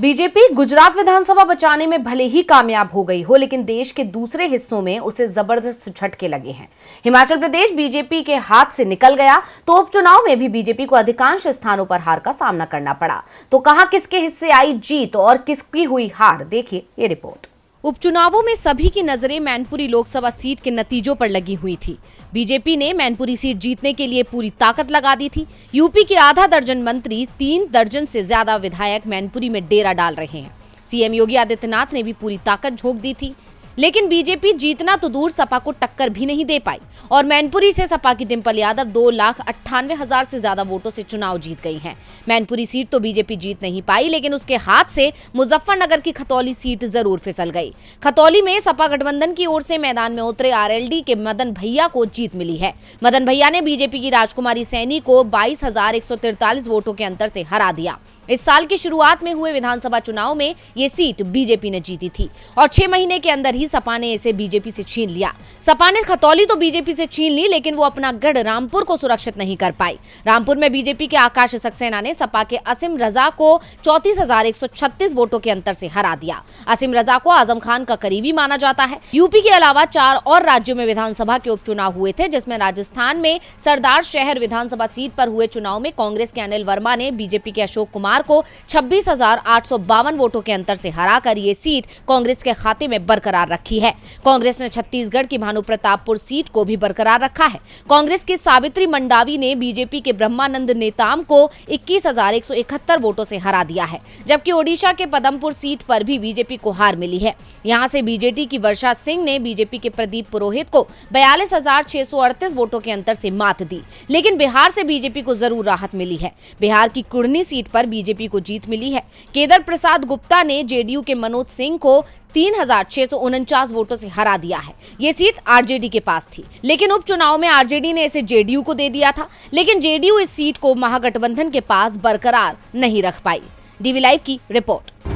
BJP Gujarat विधानसभा बचाने में भले ही कामयाब हो गई हो, लेकिन देश के दूसरे हिस्सों में उसे जबरदस्त झटके लगे हैं। हिमाचल प्रदेश बीजेपी के हाथ से निकल गया तो उपचुनाव में भी बीजेपी को अधिकांश स्थानों पर हार का सामना करना पड़ा। तो कहां किसके हिस्से आई जीत और किसकी हुई हार, देखिए ये रिपोर्ट। उपचुनावों में सभी की नजरें मैनपुरी लोकसभा सीट के नतीजों पर लगी हुई थी। बीजेपी ने मैनपुरी सीट जीतने के लिए पूरी ताकत लगा दी थी। यूपी के आधा दर्जन मंत्री, 3 दर्जन से ज्यादा विधायक मैनपुरी में डेरा डाल रहे हैं। सीएम योगी आदित्यनाथ ने भी पूरी ताकत झोंक दी थी, लेकिन बीजेपी जीतना तो दूर सपा को टक्कर भी नहीं दे पाई और मैनपुरी से सपा की डिंपल यादव 2,98,000 से ज्यादा वोटों से चुनाव जीत गई हैं। मैनपुरी सीट तो बीजेपी जीत नहीं पाई, लेकिन उसके हाथ से मुजफ्फरनगर की खतौली सीट जरूर फिसल गई। खतौली में सपा गठबंधन की ओर से मैदान में उतरे आरएलडी के मदन भैया को जीत मिली है। मदन भैया ने बीजेपी की राजकुमारी सैनी को 22,143 वोटों के अंतर से हरा दिया। इस साल की शुरुआत में हुए विधानसभा चुनाव में ये सीट बीजेपी ने जीती थी और 6 महीने के अंदर ही सपा ने इसे बीजेपी से छीन लिया। सपा ने खतौली तो बीजेपी से छीन ली, लेकिन वो अपना गढ़ रामपुर को सुरक्षित नहीं कर पाई। रामपुर में बीजेपी के आकाश सक्सेना ने सपा के असीम रजा को 34,136 वोटों के अंतर से हरा दिया। असीम रजा को आजम खान का करीबी माना जाता है। यूपी के अलावा 4 और राज्यों में विधानसभा के उपचुनाव हुए थे, जिसमें राजस्थान में सरदार शहर विधानसभा सीट पर हुए चुनाव में कांग्रेस के अनिल वर्मा ने बीजेपी के अशोक कुमार को 26,852 वोटों के अंतर से हराकर ये सीट कांग्रेस के खाते में बरकरार रखी है। कांग्रेस ने छत्तीसगढ़ की भानु प्रतापपुर सीट को भी बरकरार रखा है। कांग्रेस की सावित्री मंडावी ने बीजेपी के ब्रह्मानंद नेताम को 21,171 वोटों से हरा दिया है, जबकि ओडिशा के पदमपुर सीट पर भी बीजेपी को हार मिली है। यहां से बीजेडी की वर्षा सिंह ने बीजेपी के प्रदीप पुरोहित को 42,638 वोटों के अंतर से मात दी, लेकिन बिहार से बीजेपी को जरूर राहत मिली है। बिहार की कुर्नी सीट पर बीजेपी को जीत मिली है। केदार प्रसाद गुप्ता ने जेडीयू के मनोज सिंह को 3,649 वोटों से हरा दिया है। ये सीट आरजेडी के पास थी, लेकिन उपचुनाव में आरजेडी ने इसे जेडीयू को दे दिया था, लेकिन जेडीयू इस सीट को महागठबंधन के पास बरकरार नहीं रख पाई। डीवी लाइव की रिपोर्ट।